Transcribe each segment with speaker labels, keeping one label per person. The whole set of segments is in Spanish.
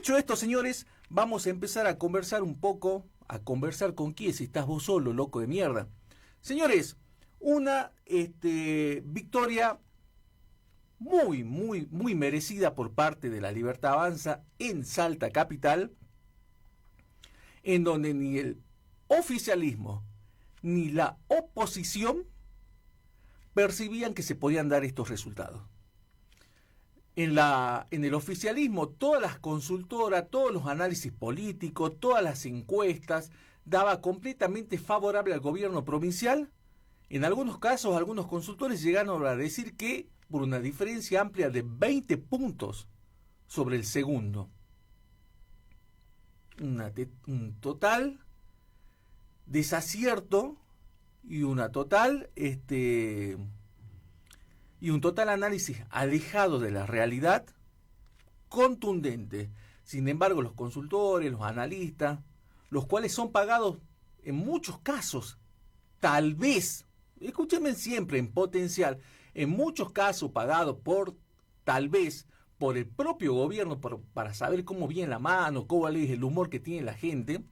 Speaker 1: Dicho esto, señores, vamos a empezar a conversar un poco, a conversar con quién, si estás vos solo, loco de mierda. Señores, una victoria muy merecida por parte de la Libertad Avanza en Salta Capital, en donde ni el oficialismo ni la oposición percibían que se podían dar estos resultados. En el oficialismo, todas las consultoras, todos los análisis políticos, todas las encuestas, daba completamente favorable al gobierno provincial. En algunos casos, algunos consultores llegaron a decir que por una diferencia amplia de 20 puntos sobre el segundo. Un total desacierto y un total análisis alejado de la realidad, contundente. Sin embargo, los consultores, los analistas, los cuales son pagados en muchos casos, tal vez, escúchenme siempre, en potencial, en muchos casos pagados tal vez, por el propio gobierno, para saber cómo viene la mano, cuál es el humor que tiene la gente,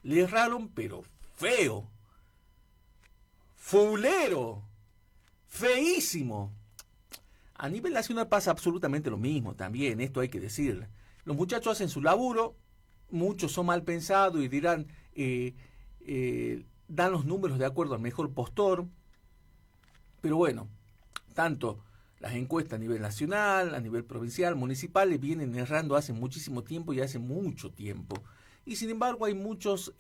Speaker 1: le erraron, pero feo, fulero, feísimo. A nivel nacional pasa absolutamente lo mismo también, esto hay que decirle. Los muchachos hacen su laburo, muchos son mal pensados y dirán, dan los números de acuerdo al mejor postor, pero bueno, tanto las encuestas a nivel nacional, a nivel provincial, municipal, le vienen errando hace muchísimo tiempo y hace mucho tiempo. Y sin embargo hay muchos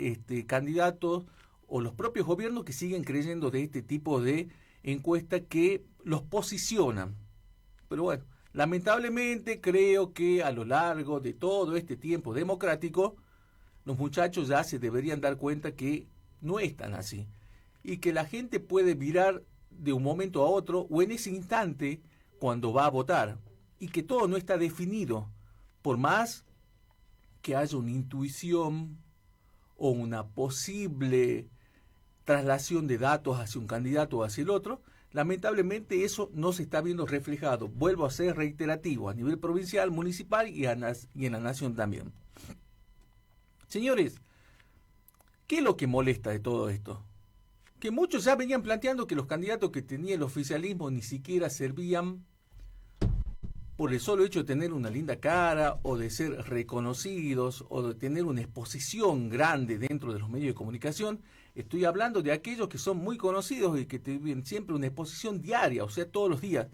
Speaker 1: candidatos o los propios gobiernos que siguen creyendo de este tipo de encuestas que los posicionan. Pero bueno, lamentablemente creo que a lo largo de todo este tiempo democrático, los muchachos ya se deberían dar cuenta que no es tan así. Y que la gente puede virar de un momento a otro o en ese instante cuando va a votar. Y que todo no está definido. Por más que haya una intuición o una posible traslación de datos hacia un candidato o hacia el otro, lamentablemente eso no se está viendo reflejado. Vuelvo a ser reiterativo a nivel provincial, municipal y en la nación también. Señores, ¿qué es lo que molesta de todo esto? Que muchos ya venían planteando que los candidatos que tenía el oficialismo ni siquiera servían por el solo hecho de tener una linda cara o de ser reconocidos o de tener una exposición grande dentro de los medios de comunicación. Estoy hablando de aquellos que son muy conocidos y que tienen siempre una exposición diaria, o sea, todos los días.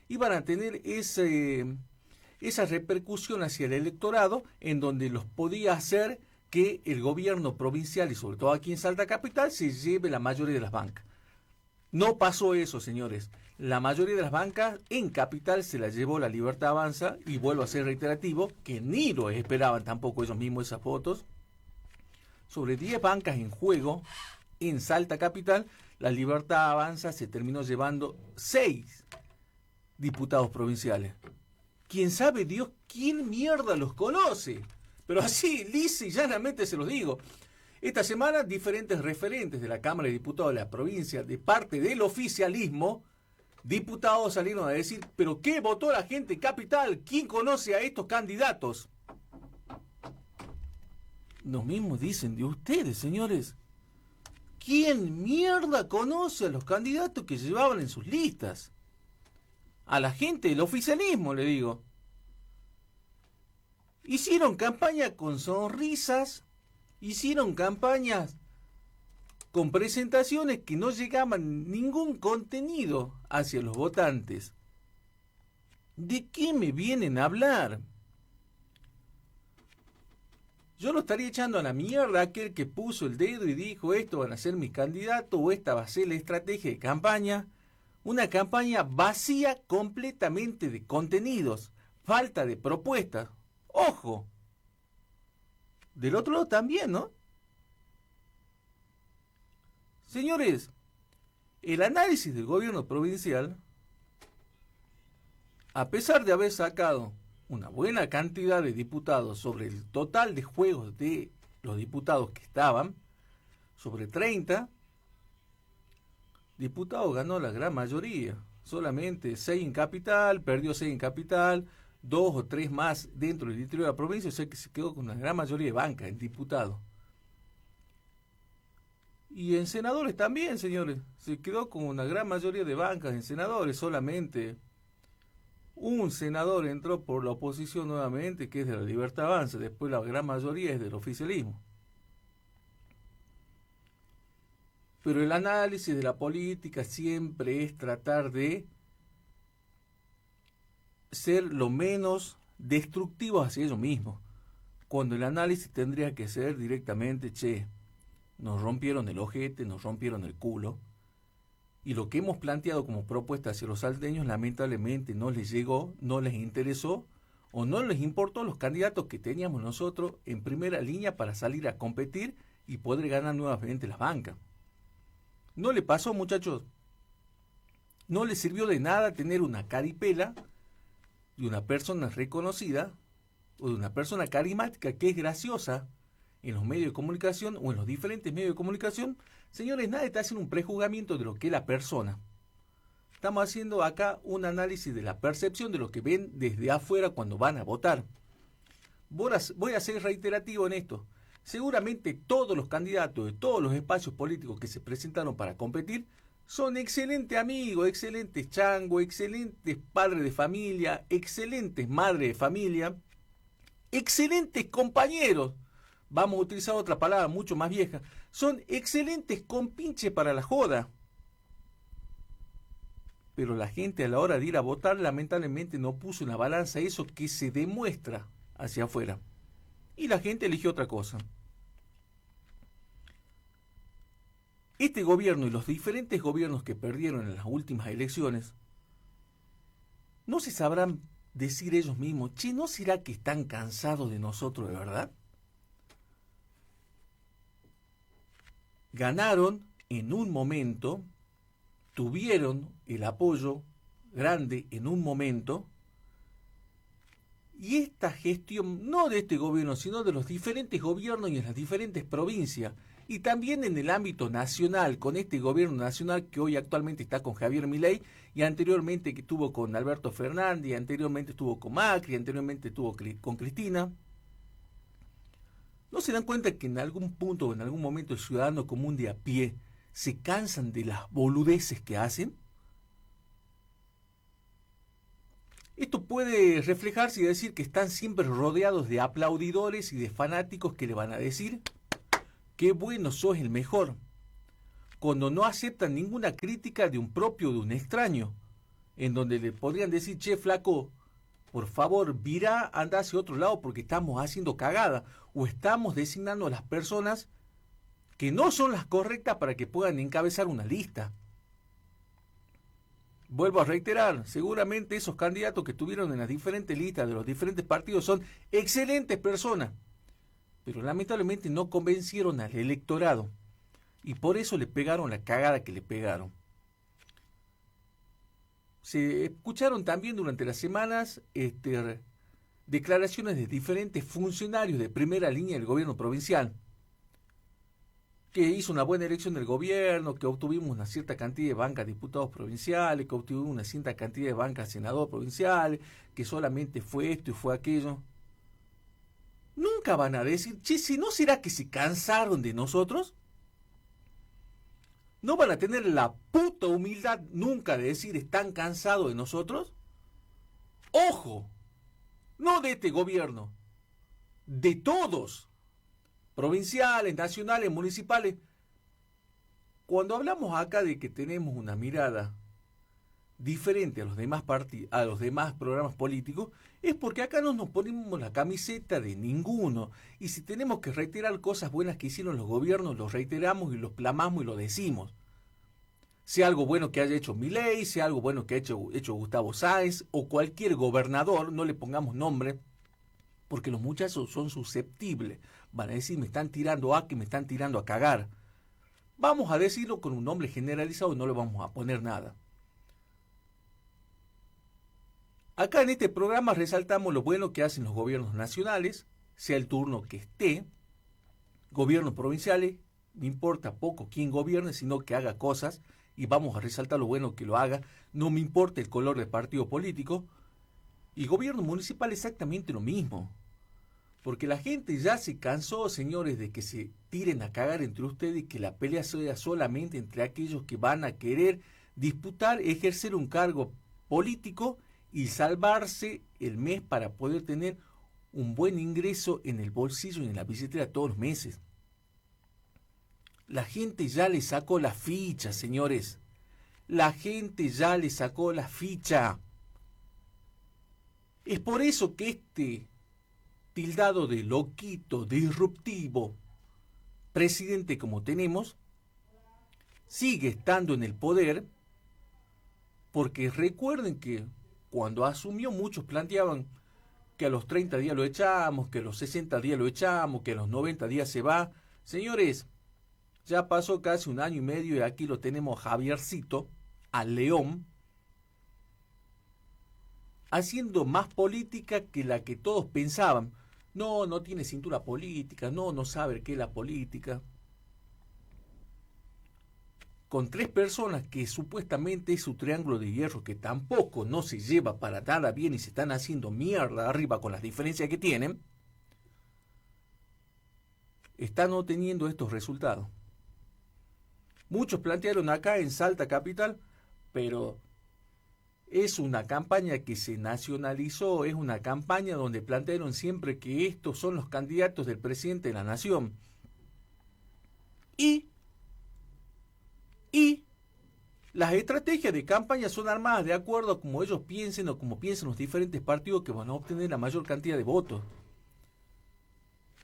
Speaker 1: Iban a tener esa repercusión hacia el electorado en donde los podía hacer que el gobierno provincial y sobre todo aquí en Salta Capital se lleve la mayoría de las bancas. No pasó eso, señores. La mayoría de las bancas en Capital se la llevó la Libertad Avanza y vuelvo a ser reiterativo, que ni lo esperaban tampoco ellos mismos esas votos. Sobre 10 bancas en juego en Salta Capital, la Libertad Avanza se terminó llevando 6 diputados provinciales. ¿Quién sabe Dios quién mierda los conoce? Pero así, lisa y llanamente se los digo. Esta semana, diferentes referentes de la Cámara de Diputados de la provincia, de parte del oficialismo, diputados salieron a decir, ¿pero qué votó la gente en Capital? ¿Quién conoce a estos candidatos? Los mismos dicen de ustedes, señores. ¿Quién mierda conoce a los candidatos que llevaban en sus listas? A la gente del oficialismo, le digo. Hicieron campaña con sonrisas, hicieron campañas con presentaciones que no llegaban ningún contenido hacia los votantes. ¿De qué me vienen a hablar? Yo lo estaría echando a la mierda a aquel que puso el dedo y dijo esto van a ser mis candidatos o esta va a ser la estrategia de campaña. Una campaña vacía completamente de contenidos, falta de propuestas. ¡Ojo! Del otro lado también, ¿no? Señores, el análisis del gobierno provincial, a pesar de haber sacado una buena cantidad de diputados sobre el total de juegos de los diputados que estaban, sobre 30 diputados ganó la gran mayoría, solamente 6 en Capital, perdió 6 en Capital, 2 o 3 más dentro del interior de la provincia, o sea que se quedó con una gran mayoría de bancas en diputados. Y en senadores también, señores, se quedó con una gran mayoría de bancas en senadores, solamente un senador entró por la oposición nuevamente, que es de la Libertad Avanza, después la gran mayoría es del oficialismo. Pero el análisis de la política siempre es tratar de ser lo menos destructivos hacia ellos mismos, cuando el análisis tendría que ser directamente, che, nos rompieron el ojete, nos rompieron el culo, y lo que hemos planteado como propuesta hacia los salteños lamentablemente no les llegó, no les interesó, o no les importó los candidatos que teníamos nosotros en primera línea para salir a competir y poder ganar nuevamente las bancas. No le pasó, muchachos. No le sirvió de nada tener una caripela de una persona reconocida o de una persona carismática que es graciosa en los medios de comunicación o en los diferentes medios de comunicación. Señores, nadie está haciendo un prejuzgamiento de lo que es la persona. Estamos haciendo acá un análisis de la percepción de lo que ven desde afuera cuando van a votar. Voy a ser reiterativo en esto. Seguramente todos los candidatos de todos los espacios políticos que se presentaron para competir son excelentes amigos, excelentes changos, excelentes padres de familia, excelentes madres de familia, excelentes compañeros. Vamos a utilizar otra palabra mucho más vieja. Son excelentes compinches para la joda. Pero la gente a la hora de ir a votar lamentablemente no puso en la balanza eso que se demuestra hacia afuera. Y la gente eligió otra cosa. Este gobierno y los diferentes gobiernos que perdieron en las últimas elecciones, ¿no se sabrán decir ellos mismos, che, ¿no será que están cansados de nosotros de verdad? Ganaron en un momento, tuvieron el apoyo grande en un momento, y esta gestión, no de este gobierno, sino de los diferentes gobiernos y en las diferentes provincias, y también en el ámbito nacional, con este gobierno nacional que hoy actualmente está con Javier Milei, y anteriormente que estuvo con Alberto Fernández, y anteriormente estuvo con Macri, y anteriormente estuvo con Cristina. ¿No se dan cuenta que en algún punto o en algún momento el ciudadano común de a pie se cansan de las boludeces que hacen? Esto puede reflejarse y decir que están siempre rodeados de aplaudidores y de fanáticos que le van a decir qué bueno, sos el mejor, cuando no aceptan ninguna crítica de un propio o de un extraño, en donde le podrían decir, che, flaco, por favor, virá, anda hacia otro lado porque estamos haciendo cagada, o estamos designando a las personas que no son las correctas para que puedan encabezar una lista. Vuelvo a reiterar, seguramente esos candidatos que estuvieron en las diferentes listas de los diferentes partidos son excelentes personas, pero lamentablemente no convencieron al electorado y por eso le pegaron la cagada que le pegaron. Se escucharon también durante las semanas declaraciones de diferentes funcionarios de primera línea del gobierno provincial, que hizo una buena elección del gobierno, que obtuvimos una cierta cantidad de bancas de diputados provinciales, que obtuvimos una cierta cantidad de bancas de senadores provinciales, que solamente fue esto y fue aquello. Nunca van a decir, che, si no será que se cansaron de nosotros. ¿No van a tener la puta humildad nunca de decir están cansados de nosotros? ¡Ojo! No de este gobierno, de todos, provinciales, nacionales, municipales. Cuando hablamos acá de que tenemos una mirada diferente a los demás programas políticos, es porque acá no nos ponemos la camiseta de ninguno. Y si tenemos que reiterar cosas buenas que hicieron los gobiernos, los reiteramos y los plamamos y lo decimos. Sea algo bueno que haya hecho Milei, sea algo bueno que haya hecho Gustavo Sáenz o cualquier gobernador, no le pongamos nombre, porque los muchachos son susceptibles. Van a decir, me están tirando a que me están tirando a cagar. Vamos a decirlo con un nombre generalizado y no le vamos a poner nada. Acá en este programa resaltamos lo bueno que hacen los gobiernos nacionales, sea el turno que esté, gobiernos provinciales, no importa poco quién gobierne, sino que haga cosas, y vamos a resaltar lo bueno que lo haga, no me importa el color del partido político, Y gobierno municipal exactamente lo mismo. Porque la gente ya se cansó, señores, de que se tiren a cagar entre ustedes y que la pelea sea solamente entre aquellos que van a querer disputar, ejercer un cargo político y salvarse el mes para poder tener un buen ingreso en el bolsillo y en la billetera todos los meses. La gente ya le sacó la ficha, señores. La gente ya le sacó la ficha. Es por eso que este tildado de loquito, disruptivo, presidente como tenemos, sigue estando en el poder, porque recuerden que cuando asumió muchos planteaban que a los 30 días lo echamos, que a los 60 días lo echamos, que a los 90 días se va. Señores, ya pasó casi un año y medio y aquí lo tenemos Javiercito, al León, haciendo más política que la que todos pensaban. No, no tiene cintura política, no sabe qué es la política. Con 3 personas que supuestamente es su triángulo de hierro, que tampoco no se lleva para nada bien y se están haciendo mierda arriba con las diferencias que tienen, están obteniendo estos resultados. Muchos plantearon acá en Salta Capital, pero es una campaña que se nacionalizó, es una campaña donde plantearon siempre que estos son los candidatos del presidente de la nación. Y las estrategias de campaña son armadas de acuerdo a como ellos piensen o como piensen los diferentes partidos que van a obtener la mayor cantidad de votos.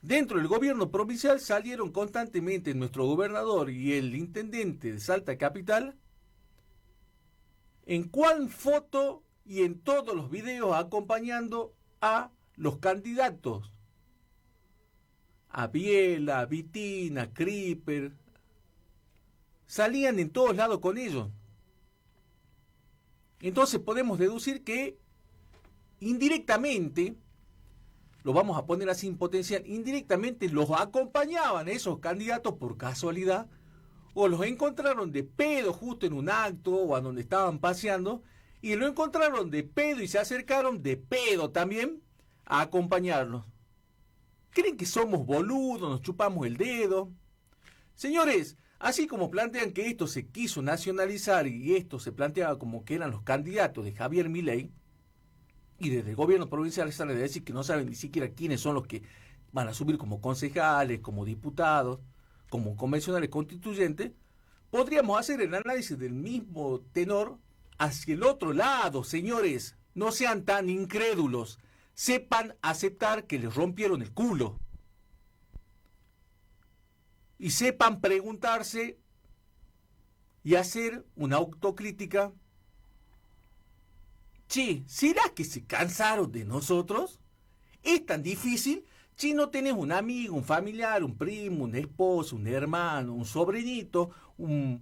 Speaker 1: Dentro del gobierno provincial salieron constantemente nuestro gobernador y el intendente de Salta Capital en cuál foto y en todos los videos acompañando a los candidatos. A Biela, a Vitina, a Creeper. Salían en todos lados con ellos. Entonces podemos deducir que indirectamente, lo vamos a poner así en potencial, indirectamente los acompañaban esos candidatos por casualidad, o los encontraron de pedo justo en un acto o a donde estaban paseando, y lo encontraron de pedo y se acercaron de pedo también a acompañarlos. ¿Creen que somos boludos, nos chupamos el dedo? Señores, así como plantean que esto se quiso nacionalizar y esto se planteaba como que eran los candidatos de Javier Milei, y desde el gobierno provincial sale de decir que no saben ni siquiera quiénes son los que van a subir como concejales, como diputados, como convencionales constituyentes, podríamos hacer el análisis del mismo tenor hacia el otro lado, señores. No sean tan incrédulos. Sepan aceptar que les rompieron el culo. Y sepan preguntarse y hacer una autocrítica. Che, ¿será que se cansaron de nosotros? ¿Es tan difícil? Si no tenés un amigo, un familiar, un primo, un esposo, un hermano, un sobrinito, un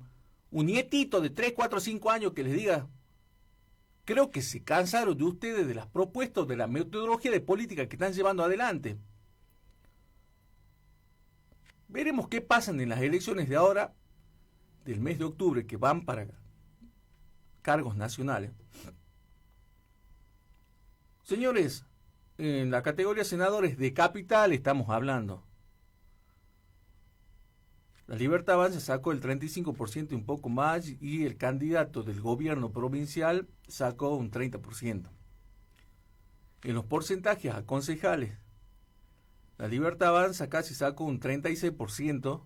Speaker 1: nietito de 3, 4, 5 años que les diga, creo que se cansaron de ustedes, de las propuestas, de la metodología de política que están llevando adelante. Veremos qué pasa en las elecciones de ahora, del mes de octubre, que van para cargos nacionales. Señores, en la categoría senadores de capital estamos hablando. La Libertad Avanza sacó el 35% y un poco más, y el candidato del gobierno provincial sacó un 30%. En los porcentajes a concejales, la Libertad Avanza casi sacó un 36%,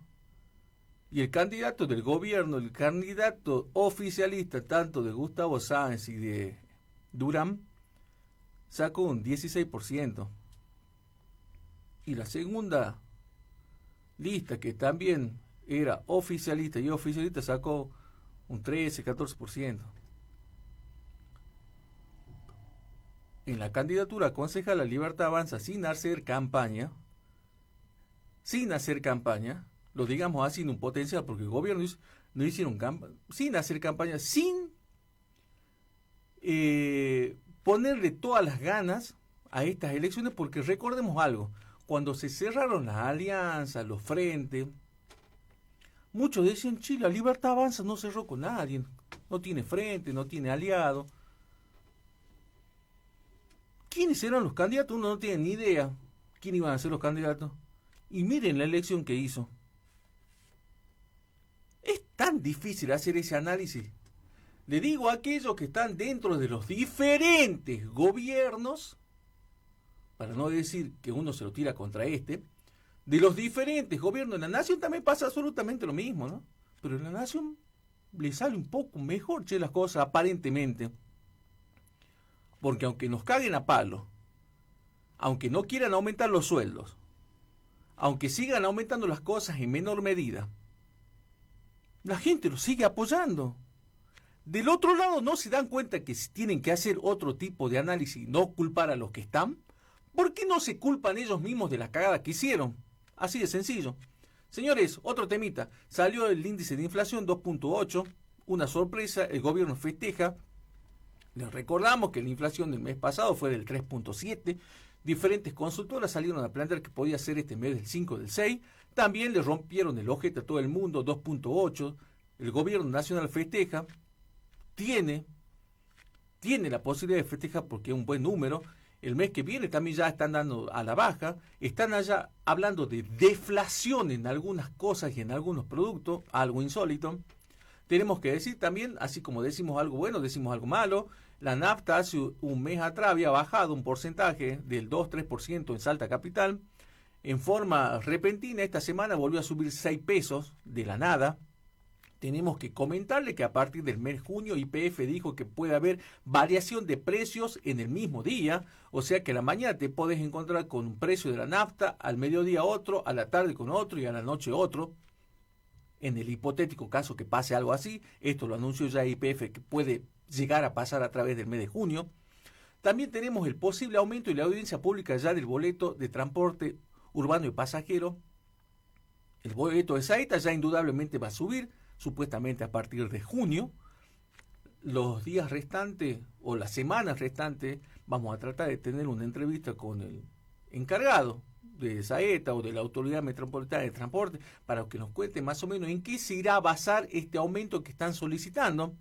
Speaker 1: y el candidato del gobierno, el candidato oficialista tanto de Gustavo Sáenz y de Durán, sacó un 16%. Y la segunda lista, que también era oficialista y oficialista, sacó un 13-14%. En la candidatura concejal la Libertad Avanza sin hacer campaña, lo digamos así en un potencial, porque el gobierno no hicieron campaña, sin hacer campaña, sin ponerle todas las ganas a estas elecciones, porque recordemos algo, cuando se cerraron las alianzas, los frentes, muchos decían, Chile, la Libertad Avanza no cerró con nadie, no tiene frente, no tiene aliado. ¿Quiénes eran los candidatos? Uno no tiene ni idea quién iban a ser los candidatos. Y miren la elección que hizo. Es tan difícil hacer ese análisis. Le digo a aquellos que están dentro de los diferentes gobiernos, para no decir que uno se lo tira contra este, de los diferentes gobiernos. En la nación también pasa absolutamente lo mismo, ¿no? Pero en la nación le sale un poco mejor, las cosas aparentemente. Porque aunque nos caguen a palo, aunque no quieran aumentar los sueldos, aunque sigan aumentando las cosas en menor medida, la gente lo sigue apoyando. Del otro lado no se dan cuenta que tienen que hacer otro tipo de análisis, no culpar a los que están. ¿Por qué no se culpan ellos mismos de la cagada que hicieron? Así de sencillo. Señores, otro temita. Salió el índice de inflación 2.8, una sorpresa, el gobierno festeja. Les recordamos que la inflación del mes pasado fue del 3.7. Diferentes consultoras salieron a plantear que podía ser este mes del 5 del 6. También le rompieron el ojete a todo el mundo, 2.8. El gobierno nacional festeja. Tiene la posibilidad de festejar porque es un buen número. El mes que viene también ya están dando a la baja. Están allá hablando de deflación en algunas cosas y en algunos productos, algo insólito. Tenemos que decir también, así como decimos algo bueno, decimos algo malo. La nafta hace un mes atrás había bajado un porcentaje del 2-3% en Salta Capital. En forma repentina, esta semana volvió a subir 6 pesos de la nada. Tenemos que comentarle que a partir del mes de junio YPF dijo que puede haber variación de precios en el mismo día, o sea que a la mañana te podés encontrar con un precio de la nafta, al mediodía otro, a la tarde con otro y a la noche otro. En el hipotético caso que pase algo así, esto lo anunció ya YPF que puede llegar a pasar a través del mes de junio. También tenemos el posible aumento y la audiencia pública ya del boleto de transporte urbano y pasajero. El boleto de Saeta ya indudablemente va a subir, supuestamente a partir de junio. Los días restantes o las semanas restantes vamos a tratar de tener una entrevista con el encargado de Saeta o de la Autoridad Metropolitana de Transporte para que nos cuente más o menos en qué se irá a basar este aumento que están solicitando.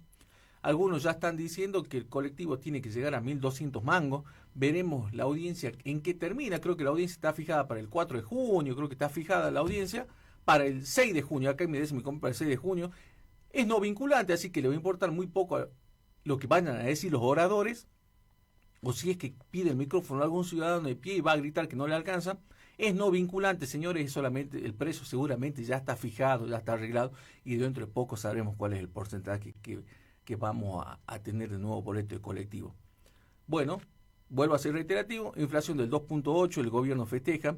Speaker 1: Algunos ya están diciendo que el colectivo tiene que llegar a 1.200 mangos. Veremos la audiencia en qué termina. Creo que la audiencia está fijada para el 4 de junio, creo que está fijada la audiencia para el 6 de junio, acá me dice mi compa el 6 de junio, es no vinculante, así que le va a importar muy poco a lo que vayan a decir los oradores, o si es que pide el micrófono a algún ciudadano de pie y va a gritar que no le alcanza. Es no vinculante, señores, es solamente el precio seguramente ya está fijado, ya está arreglado, y dentro de poco sabremos cuál es el porcentaje que vamos a tener de nuevo boleto de colectivo. Bueno, vuelvo a ser reiterativo, inflación del 2.8, el gobierno festeja.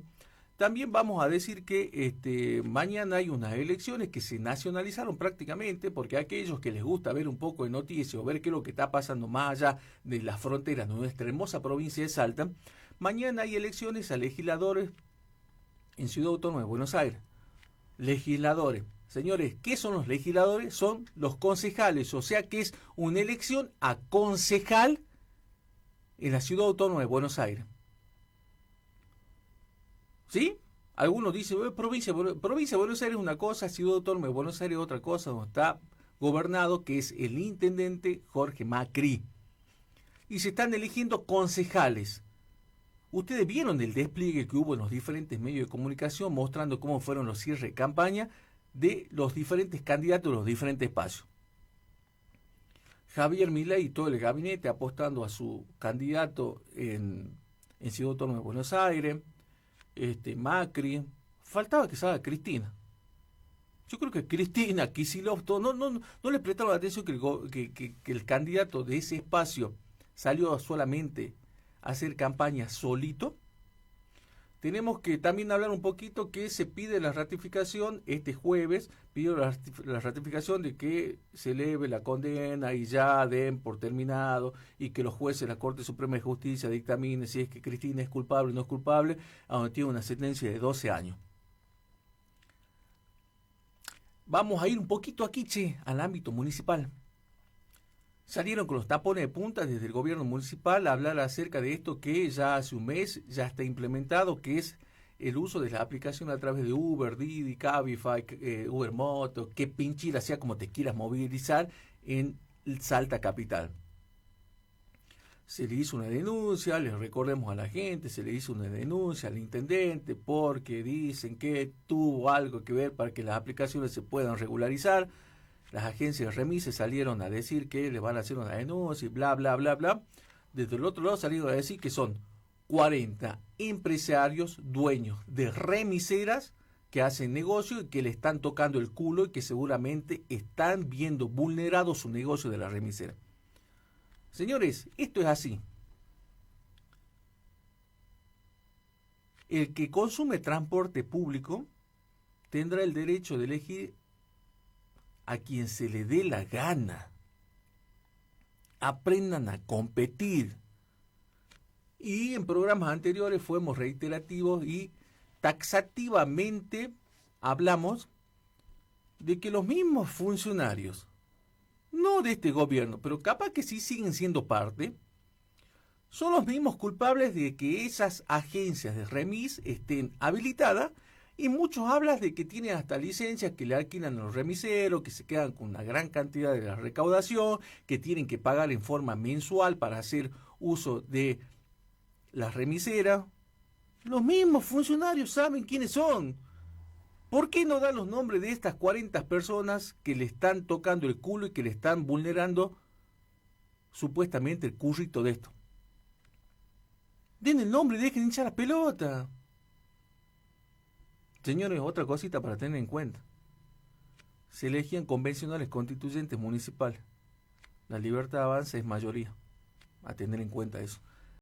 Speaker 1: También vamos a decir que mañana hay unas elecciones que se nacionalizaron prácticamente, porque a aquellos que les gusta ver un poco de noticias o ver qué es lo que está pasando más allá de las fronteras de nuestra hermosa provincia de Salta, mañana hay elecciones a legisladores en Ciudad Autónoma de Buenos Aires. Legisladores. Señores, ¿qué son los legisladores? Son los concejales, o sea que es una elección a concejal en la Ciudad Autónoma de Buenos Aires. ¿Sí? Algunos dicen, provincia de Buenos Aires es una cosa, Ciudad Autónoma de Buenos Aires es otra cosa, donde está gobernado, que es el intendente Jorge Macri. Y se están eligiendo concejales. Ustedes vieron el despliegue que hubo en los diferentes medios de comunicación mostrando cómo fueron los cierres de campaña de los diferentes candidatos de los diferentes espacios. Javier Milei y todo el gabinete apostando a su candidato en Ciudad Autónoma de Buenos Aires. Macri, faltaba que salga Cristina. Yo creo que Cristina, Kicillof, no le prestaron atención que el candidato de ese espacio salió solamente a hacer campaña solito. Tenemos que también hablar un poquito que se pide la ratificación este jueves, pidió la ratificación de que se eleve la condena y ya den por terminado y que los jueces de la Corte Suprema de Justicia dictaminen si es que Cristina es culpable o no es culpable, a donde tiene una sentencia de 12 años. Vamos a ir un poquito aquí, al ámbito municipal. Salieron con los tapones de punta desde el gobierno municipal a hablar acerca de esto que ya hace un mes ya está implementado, que es el uso de la aplicación a través de Uber, Didi, Cabify, Uber Moto, que pinchila, sea como te quieras movilizar en Salta Capital. se le hizo una denuncia, les recordemos a la gente, se le hizo una denuncia al intendente porque dicen que tuvo algo que ver para que las aplicaciones se puedan regularizar. Las agencias de remises salieron a decir que le van a hacer una denuncia y bla, bla, bla, bla. Desde el otro lado salieron a decir que son 40 empresarios dueños de remiseras que hacen negocio y que le están tocando el culo y que seguramente están viendo vulnerado su negocio de la remisera. Señores, esto es así. El que consume transporte público tendrá el derecho de elegir a quien se le dé la gana. Aprendan a competir. Y en programas anteriores fuimos reiterativos y taxativamente hablamos de que los mismos funcionarios, no de este gobierno, pero capaz que sí siguen siendo parte, son los mismos culpables de que esas agencias de remis estén habilitadas, y muchos hablan de que tienen hasta licencias que le alquilan a los remiseros, que se quedan con una gran cantidad de la recaudación, que tienen que pagar en forma mensual para hacer uso de las remiseras. Los mismos funcionarios saben quiénes son. ¿Por qué no dan los nombres de estas 40 personas que le están tocando el culo y que le están vulnerando supuestamente el currito de esto? Den el nombre y dejen hinchar la pelota. Señores, otra cosita para tener en cuenta. Se elegían convencionales constituyentes municipales. La Libertad Avanza es mayoría. A tener en cuenta eso.